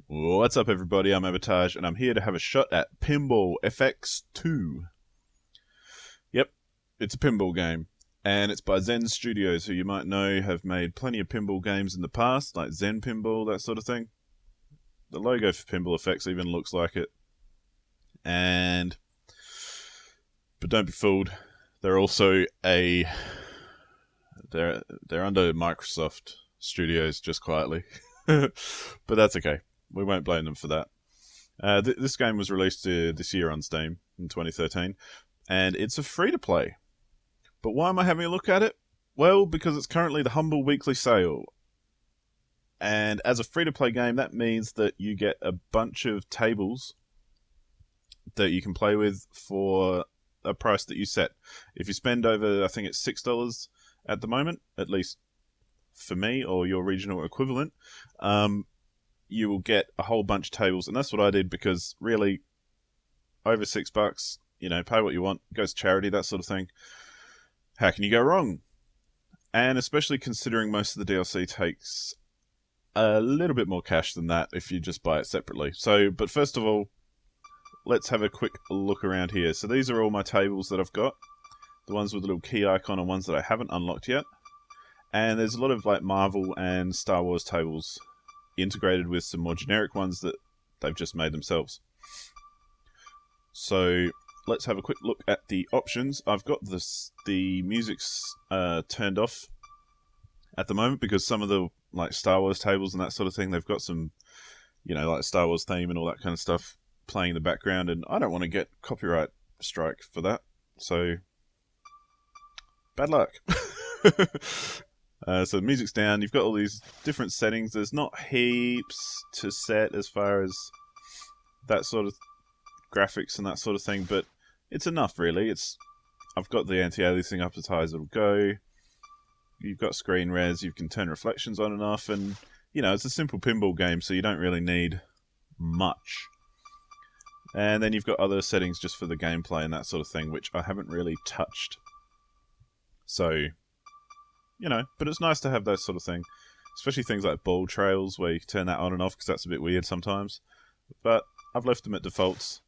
What's up, everybody? I'm Abatage, and I'm here to have a shot at Pinball FX 2. Yep, it's a pinball game, and it's by Zen Studios, who you might know have made plenty of pinball games in the past, like Zen Pinball, that sort of thing. The logo for Pinball FX even looks like it. But don't be fooled. They're also they're under Microsoft Studios, just quietly. But that's okay. We won't blame them for that. This game was released this year on Steam in 2013, and it's a free-to-play. But why am I having a look at it? Well, because it's currently the Humble Weekly Sale. And as a free-to-play game, that means that you get a bunch of tables that you can play with for a price that you set. If you spend over, I think it's $6 at the moment, at least for me, or your regional equivalent, you will get a whole bunch of tables, and that's what I did, because really, over $6, pay what you want, goes to charity, that sort of thing. How can you go wrong? And especially considering most of the DLC takes a little bit more cash than that if you just buy it separately. But first of all, let's have a quick look around here. So these are all my tables that I've got. The ones with the little key icon are ones that I haven't unlocked yet. And there's a lot of like Marvel and Star Wars tables integrated with some more generic ones that they've just made themselves. So let's have a quick look at the options. I've got the music's turned off at the moment, because some of the like Star Wars tables and that sort of thing, they've got some, like Star Wars theme and all that kind of stuff playing in the background, and I don't want to get copyright strike for that. So bad luck. So the music's down. You've got all these different settings. There's not heaps to set as far as that sort of graphics and that sort of thing, but it's enough, really. I've got the anti-aliasing up as high as it'll go. You've got screen res. You can turn reflections on and off, and it's a simple pinball game, so you don't really need much. And then you've got other settings just for the gameplay and that sort of thing, which I haven't really touched. So, but it's nice to have those sort of thing, especially things like ball trails, where you can turn that on and off, because that's a bit weird sometimes. But I've left them at defaults.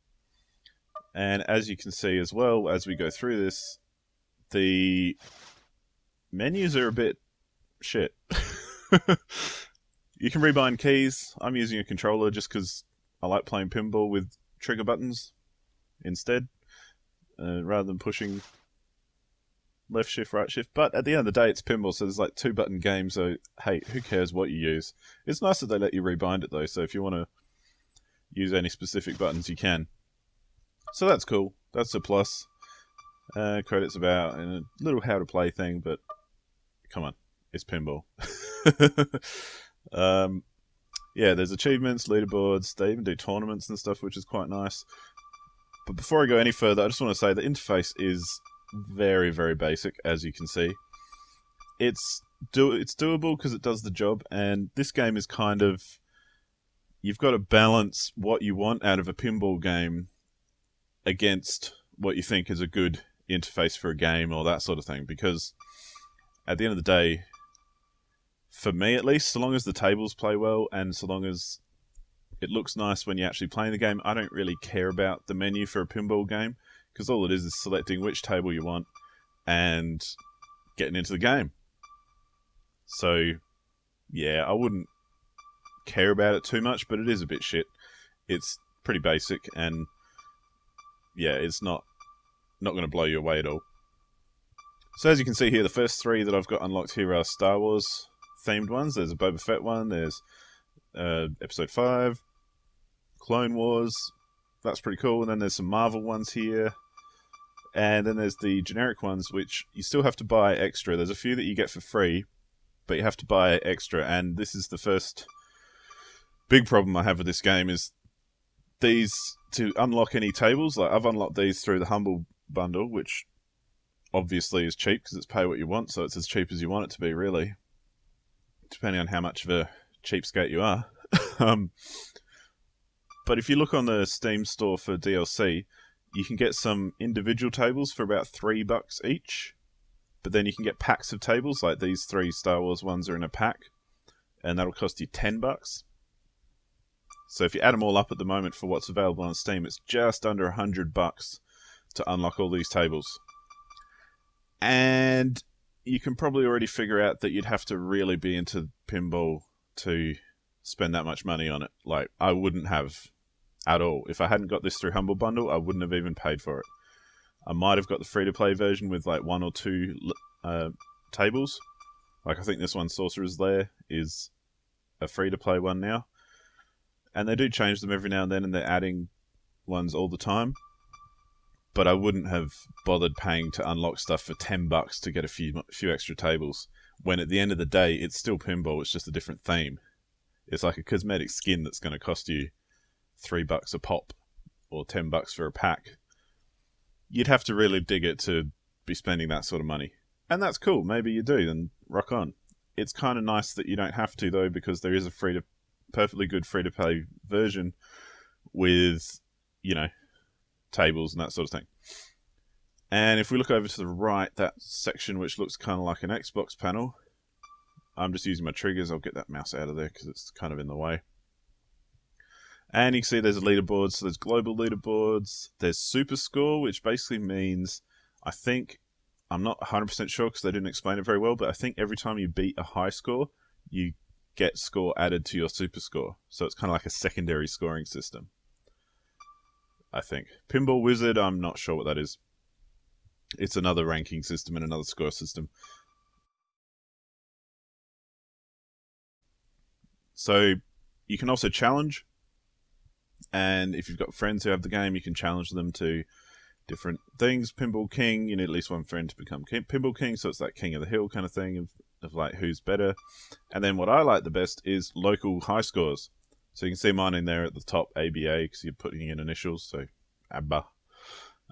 And as you can see as well, as we go through this, the menus are a bit shit. You can rebind keys. I'm using a controller just because I like playing pinball with trigger buttons instead, rather than pushing left shift, right shift. But at the end of the day, it's pinball, so there's like 2-button games, so hey, who cares what you use? It's nice that they let you rebind it though, so if you want to use any specific buttons, you can. So that's cool. That's a plus. Credits about, and a little how to play thing, but come on, it's pinball. Yeah, there's achievements, leaderboards. They even do tournaments and stuff, which is quite nice. But before I go any further, I just want to say the interface is very, very basic, as you can see. It's doable because it does the job, and this game is kind of, you've got to balance what you want out of a pinball game against what you think is a good interface for a game, or that sort of thing, because at the end of the day, for me at least, so long as the tables play well and so long as it looks nice when you're actually playing the game, I don't really care about the menu for a pinball game, because all it is selecting which table you want and getting into the game. So yeah, I wouldn't care about it too much, but it is a bit shit. It's pretty basic, and yeah, it's not going to blow you away at all. So as you can see here, the first 3 that I've got unlocked here are Star Wars themed ones. There's a Boba Fett one, there's Episode 5, Clone Wars, that's pretty cool, and then there's some Marvel ones here, and then there's the generic ones, which you still have to buy extra. There's a few that you get for free, but you have to buy extra, and this is the first big problem I have with this game, is these, to unlock any tables, like I've unlocked these through the Humble Bundle, which obviously is cheap because it's pay what you want, so it's as cheap as you want it to be, really, depending on how much of a cheapskate you are. But if you look on the Steam store for DLC, you can get some individual tables for about $3 each, but then you can get packs of tables, like these 3 Star Wars ones are in a pack, and that'll cost you $10. So if you add them all up at the moment for what's available on Steam, it's just under $100 to unlock all these tables. And you can probably already figure out that you'd have to really be into pinball to spend that much money on it. Like, I wouldn't have at all. If I hadn't got this through Humble Bundle, I wouldn't have even paid for it. I might have got the free-to-play version with like 1 or 2 tables. Like, I think this one, Sorcerer's Lair, is a free-to-play one now. And they do change them every now and then, and they're adding ones all the time. But I wouldn't have bothered paying to unlock stuff for $10 to get a few extra tables, when at the end of the day, it's still pinball, it's just a different theme. It's like a cosmetic skin that's going to cost you $3 a pop, or $10 for a pack. You'd have to really dig it to be spending that sort of money. And that's cool, maybe you do, then rock on. It's kind of nice that you don't have to, though, because there is a perfectly good free-to-play version with, you know, tables and that sort of thing. And if we look over to the right, that section which looks kind of like an Xbox panel, I'm just using my triggers. I'll get that mouse out of there because it's kind of in the way. And you can see there's a leaderboard. So there's global leaderboards. There's super score, which basically means, I think, I'm not 100% sure because they didn't explain it very well, but I think every time you beat a high score, you get score added to your super score. So it's kind of like a secondary scoring system, I think. Pinball Wizard, I'm not sure what that is. It's another ranking system and another score system. So you can also challenge, and if you've got friends who have the game, you can challenge them to different things. Pinball King, you need at least one friend to become Pinball King, so it's that King of the Hill kind of thing of like who's better. And then what I like the best is local high scores. So you can see mine in there at the top, ABA, because you're putting in initials, so ABBA.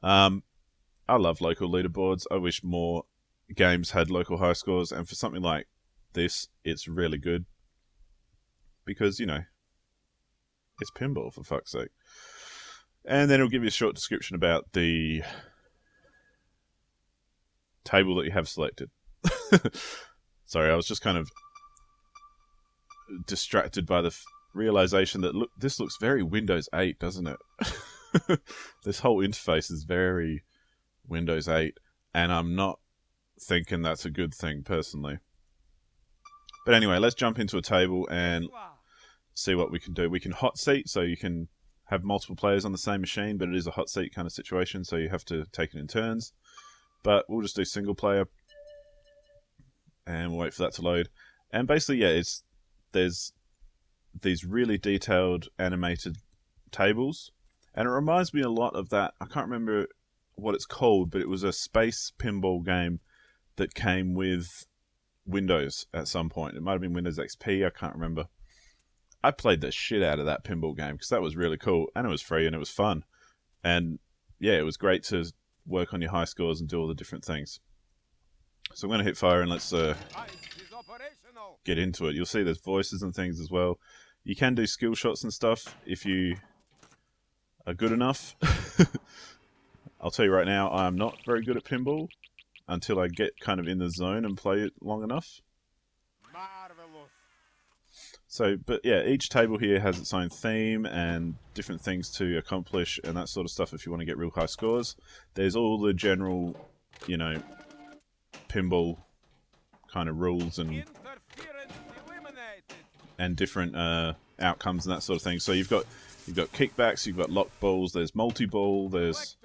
I love local leaderboards. I wish more games had local high scores, and for something like this, it's really good. Because, you know, it's pinball, for fuck's sake. And then it'll give you a short description about the table that you have selected. Sorry, I was just kind of distracted by the realization that, look, this looks very Windows 8, doesn't it? This whole interface is very Windows 8, and I'm not thinking that's a good thing, personally. But anyway, let's jump into a table and see what we can do. We can hot seat, so you can have multiple players on the same machine, but it is a hot seat kind of situation, so you have to take it in turns. But we'll just do single player, and we'll wait for that to load. And basically, yeah, there's these really detailed animated tables, and it reminds me a lot of that. I can't remember what it's called, but it was a space pinball game that came with Windows at some point. It might have been Windows XP, I can't remember. I played the shit out of that pinball game because that was really cool, and it was free, and it was fun. And yeah, it was great to work on your high scores and do all the different things. So I'm going to hit fire, and let's get into it. You'll see there's voices and things as well. You can do skill shots and stuff if you are good enough. I'll tell you right now, I'm not very good at pinball until I get kind of in the zone and play it long enough. Marvelous. So, but yeah, each table here has its own theme and different things to accomplish and that sort of stuff if you want to get real high scores. There's all the general, you know, pinball kind of rules and different outcomes and that sort of thing. So you've got kickbacks, you've got lock balls, there's multi-ball, there's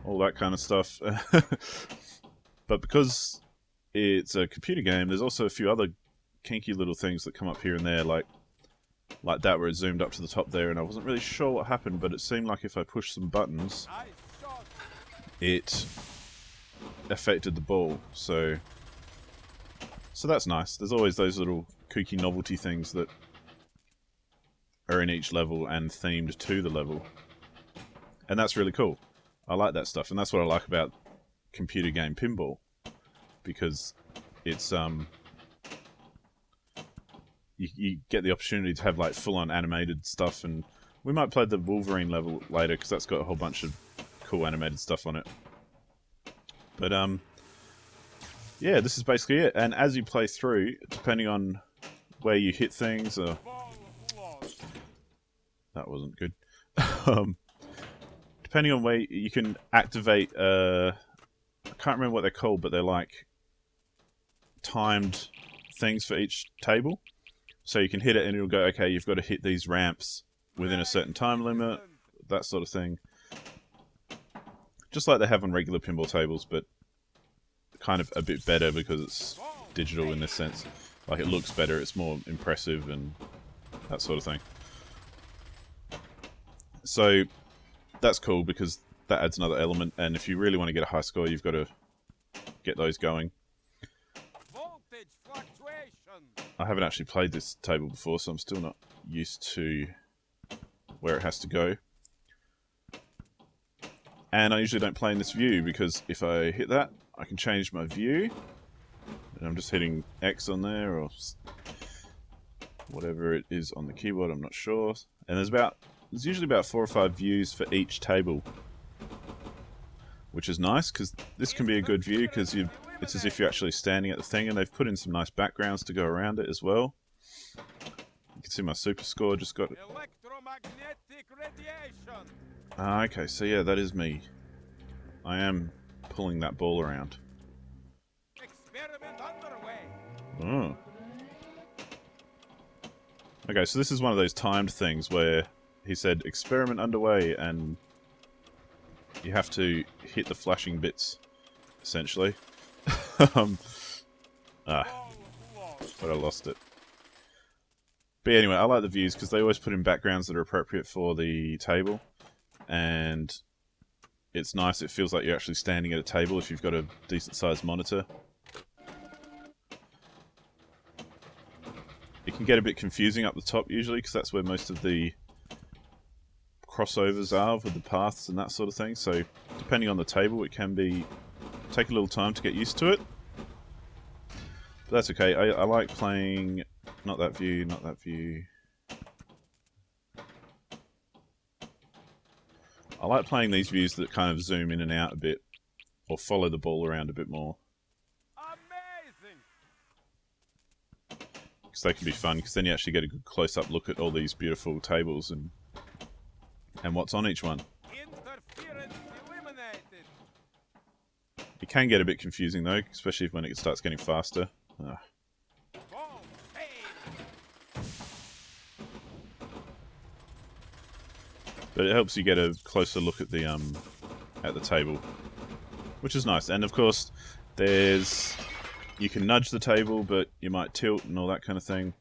all that kind of stuff. But because it's a computer game, there's also a few other kinky little things that come up here and there, like that where it zoomed up to the top there, and I wasn't really sure what happened, but it seemed like if I pushed some buttons, it affected the ball. So that's nice. There's always those little kooky novelty things that are in each level and themed to the level. And that's really cool. I like that stuff, and that's what I like about computer game pinball, because it's you get the opportunity to have like full-on animated stuff, and we might play the Wolverine level later because that's got a whole bunch of cool animated stuff on it. But yeah, this is basically it. And as you play through, depending on where you hit things or that wasn't good. Depending on where you can activate, I can't remember what they're called, but they're like timed things for each table. So you can hit it and it'll go, okay, you've got to hit these ramps within a certain time limit, that sort of thing. Just like they have on regular pinball tables, but kind of a bit better because it's digital in this sense. Like, it looks better, it's more impressive and that sort of thing. So that's cool because that adds another element, and if you really want to get a high score, you've got to get those going. I haven't actually played this table before, so I'm still not used to where it has to go. And I usually don't play in this view, because if I hit that, I can change my view. And I'm just hitting X on there, or whatever it is on the keyboard, I'm not sure. And there's usually about 4 or 5 views for each table, which is nice, because this can be a good view, because it's as if you're actually standing at the thing, and they've put in some nice backgrounds to go around it as well. You can see my super score just got... okay, so yeah, that is me. I am pulling that ball around. Oh. Okay, so this is one of those timed things where he said experiment underway, and you have to hit the flashing bits, essentially. But I lost it. But anyway, I like the views because they always put in backgrounds that are appropriate for the table, and it's nice. It feels like you're actually standing at a table if you've got a decent sized monitor. It can get a bit confusing up the top usually, because that's where most of the crossovers are with the paths and that sort of thing. So depending on the table, it can take a little time to get used to it. But that's okay. I like playing... Not that view, not that view. I like playing these views that kind of zoom in and out a bit, or follow the ball around a bit more. Because they can be fun, because then you actually get a good close-up look at all these beautiful tables and what's on each one. It can get a bit confusing though, especially when it starts getting faster. Ugh. But it helps you get a closer look at the table, which is nice. And of course, you can nudge the table, but you might tilt and all that kind of thing.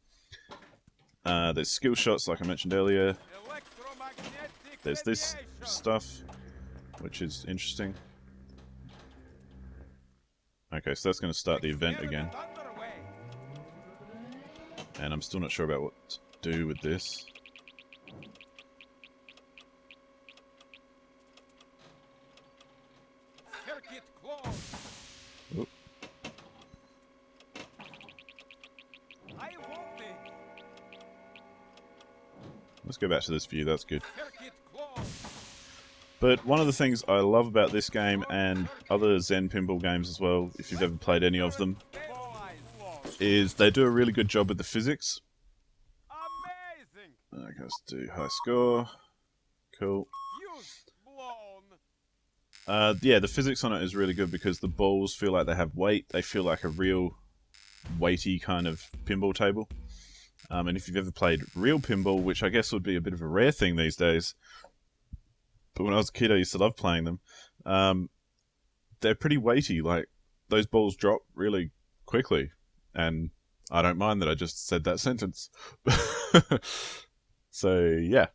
There's skill shots, like I mentioned earlier. There's this stuff, which is interesting. Okay, so that's going to start the event again. And I'm still not sure about what to do with this. Oop. Let's go back to this view, that's good. But one of the things I love about this game, and other Zen pinball games as well, if you've ever played any of them, is they do a really good job with the physics. Okay, let's do high score. Cool. Yeah, the physics on it is really good because the balls feel like they have weight. They feel like a real weighty kind of pinball table. And if you've ever played real pinball, which I guess would be a bit of a rare thing these days, but when I was a kid I used to love playing them, they're pretty weighty. Like, those balls drop really quickly, and I don't mind that I just said that sentence. So, yeah.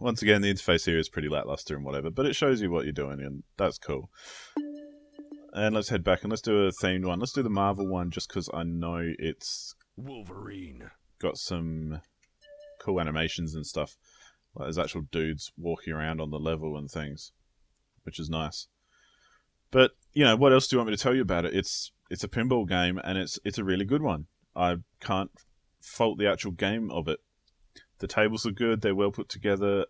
Once again, the interface here is pretty lackluster and whatever, but it shows you what you're doing, and that's cool. And let's head back and let's do a themed one. Let's do the Marvel one, just because I know it's Wolverine got some cool animations and stuff. Like, there's actual dudes walking around on the level and things, which is nice. But, you know, what else do you want me to tell you about it? It's a pinball game, and it's a really good one. I can't fault the actual game of it. The tables are good, they're well put together,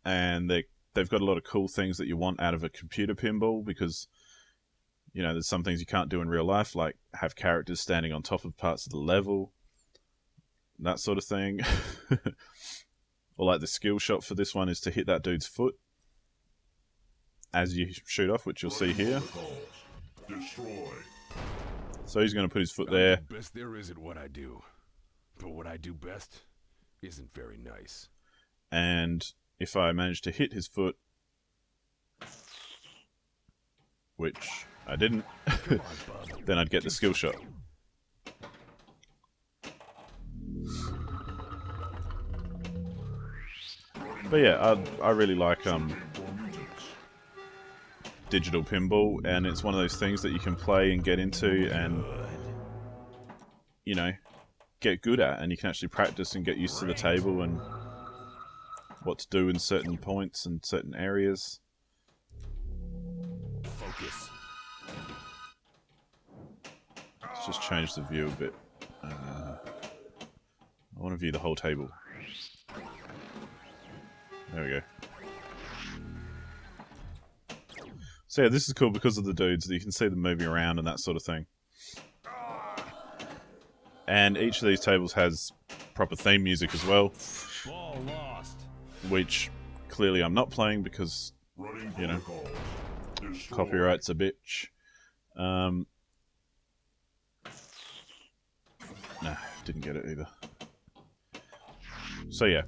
and they've got a lot of cool things that you want out of a computer pinball, because, you know, there's some things you can't do in real life, like have characters standing on top of parts of the level. that sort of thing. Or like the skill shot for this one is to hit that dude's foot as you shoot off, which you'll see here. So he's going to put his foot there. I'm the best there is at what I do, but what I do best isn't very nice. And if I manage to hit his foot, which I didn't, then I'd get the skill shot. But yeah, I really like digital pinball, and it's one of those things that you can play and get into and, you know, get good at, and you can actually practice and get used to the table and what to do in certain points and certain areas. Focus. Let's just change the view a bit. I want to view the whole table. There we go. So yeah, this is cool because of the dudes, that you can see them moving around and that sort of thing. And each of these tables has proper theme music as well, Ball lost. which clearly I'm not playing because, you know, copyright's a bitch. Nah, didn't get it either. So yeah,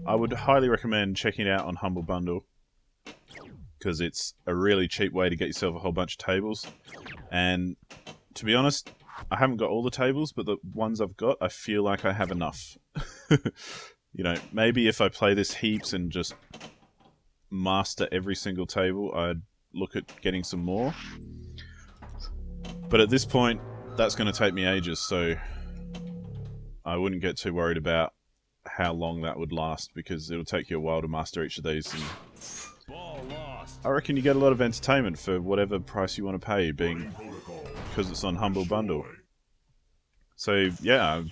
I would highly recommend checking it out on Humble Bundle, because it's a really cheap way to get yourself a whole bunch of tables. And to be honest, I haven't got all the tables, but the ones I've got, I feel like I have enough. You know, maybe if I play this heaps and just master every single table, I'd look at getting some more. But at this point, that's going to take me ages, so I wouldn't get too worried about how long that would last, because it'll take you a while to master each of these. And Ball lost. I reckon you get a lot of entertainment for whatever price you want to pay, being because it's on Humble Bundle. So yeah, I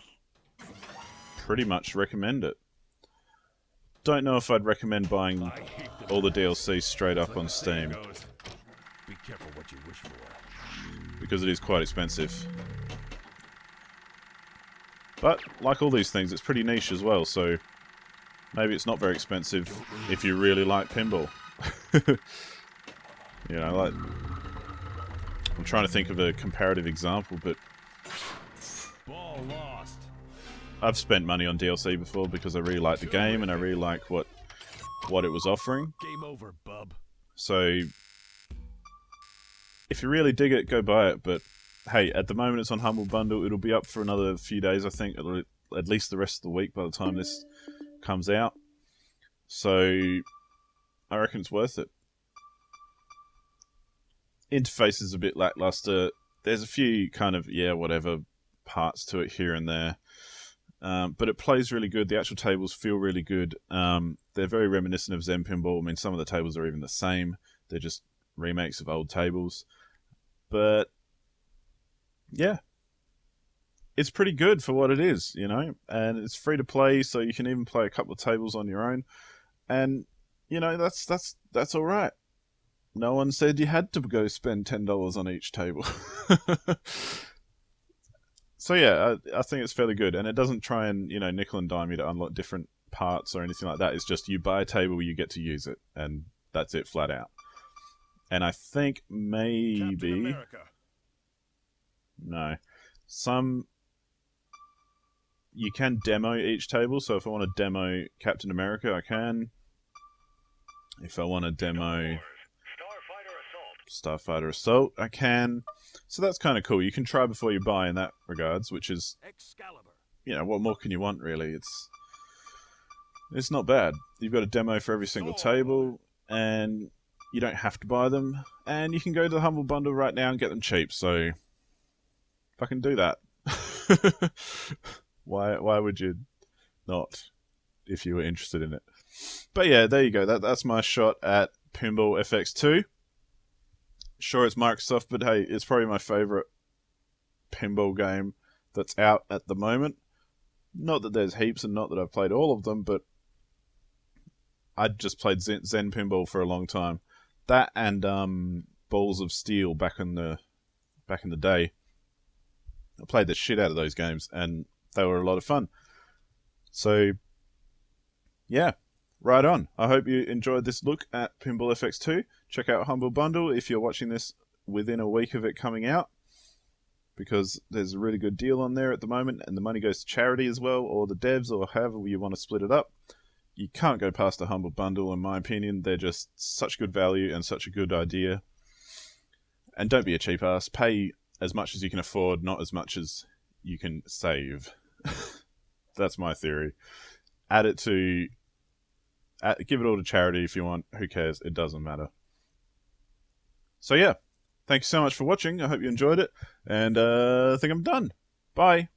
pretty much recommend it. Don't know if I'd recommend buying all the DLC straight up on Steam, Be careful what you wish for. because it is quite expensive. But like all these things, it's pretty niche as well, so maybe it's not very expensive if you really like pinball. You know, like, I'm trying to think of a comparative example, but Ball lost. I've spent money on DLC before because I really like the game and I really like what it was offering. Game over, bub. So if you really dig it, go buy it. But hey, at the moment it's on Humble Bundle. It'll be up for another few days, I think, at least the rest of the week by the time this comes out. So I reckon it's worth it. Interface is a bit lackluster. There's a few kind of, yeah, whatever parts to it here and there. But it plays really good. The actual tables feel really good. They're very reminiscent of Zen Pinball. I mean, some of the tables are even the same. They're just remakes of old tables. But yeah, it's pretty good for what it is, you know, and it's free to play, so you can even play a couple of tables on your own, and you know, that's all right. No one said you had to go spend $10 on each table. So yeah, I think it's fairly good, and it doesn't try and, you know, nickel and dime you to unlock different parts or anything like that. It's just you buy a table, you get to use it, and that's it, flat out. And I think maybe no, you can demo each table. So if I want to demo Captain America, I can. If I want to demo Starfighter Assault, I can. So that's kind of cool. You can try before you buy in that regards, which is, you know, what more can you want, really? It's not bad. You've got a demo for every single table, and you don't have to buy them, and you can go to the Humble Bundle right now and get them cheap, so fucking do that. Why would you not, if you were interested in it? But yeah, there you go. That's my shot at Pinball FX2. Sure, it's Microsoft, but hey, it's probably my favourite pinball game that's out at the moment. Not that there's heaps, and not that I've played all of them, but I'd just played Zen Pinball for a long time. That and Balls of Steel back in the day. I played the shit out of those games, and they were a lot of fun. So, yeah, right on. I hope you enjoyed this look at Pinball FX2. Check out Humble Bundle if you're watching this within a week of it coming out, because there's a really good deal on there at the moment, and the money goes to charity as well, or the devs, or however you want to split it up. You can't go past a Humble Bundle, in my opinion. They're just such good value and such a good idea. And don't be a cheap ass. Pay as much as you can afford, not as much as you can save. That's my theory. Give it all to charity if you want. Who cares? It doesn't matter. So yeah, thank you so much for watching. I hope you enjoyed it, and I think I'm done. Bye.